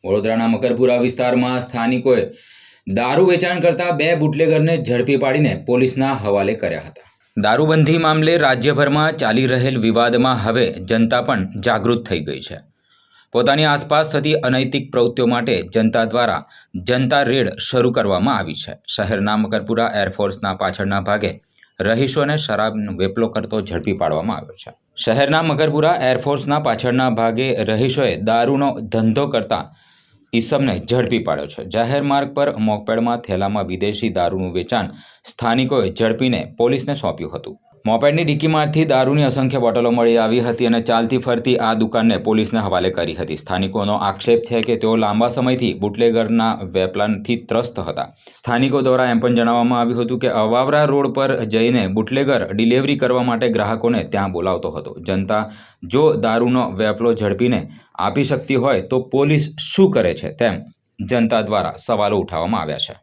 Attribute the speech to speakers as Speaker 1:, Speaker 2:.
Speaker 1: વડોદરાના મકરપુરા વિસ્તારમાં સ્થાનિકોએ દારૂ વેચાણ કરતા 2 બુટલેગરને ઝડપી પાડીને પોલીસના હવાલે કર્યા હતા। દારૂબંધી મામલે રાજ્યભરમાં ચાલી રહેલ વિવાદમાં હવે જનતા પણ જાગૃત થઈ ગઈ છે। પોતાની આસપાસ થતી અનૈતિક પ્રવૃત્તિઓ માટે જનતા દ્વારા જનતા રેડ શરૂ કરવામાં આવી છે। શહેરના મકરપુરા એરફોર્સના પાછળના ભાગે રહીશોને શરાબનો વેપલો કરતો ઝડપી પાડવામાં આવ્યો છે। શહેરના મકરપુરા એરફોર્સના પાછળના ભાગે રહીશોએ દારૂનો ધંધો કરતા ઈસમને ઝડપી પાડ્યો છે। જાહેર માર્ગ પર મોપેડમાં થેલામાં વિદેશી દારૂનું વેચાણ સ્થાનિકોએ ઝડપીને પોલીસને સોંપ્યું હતું। મોપેડની ડિક્કીમાંથી દારૂની અસંખ્ય બોટલો મળી આવી હતી અને ચાલતી ફરતી આ દુકાનને પોલીસને હવાલે કરી હતી। સ્થાનિકોનો આક્ષેપ છે કે તેઓ લાંબા સમયથી બુટલેગરના વેપલાથી ત્રસ્ત હતા। સ્થાનિકો દ્વારા એમ પણ જણાવવામાં આવ્યું હતું કે અવાવરા રોડ પર જઈને બુટલેગર ડિલિવરી કરવા માટે ગ્રાહકોને ત્યાં બોલાવતો હતો। જનતા જો દારૂનો વેપલો ઝડપીને આપી શકતી હોય તો પોલીસ શું કરે છે તેમ જનતા દ્વારા સવાલો ઉઠાવવામાં આવ્યા છે।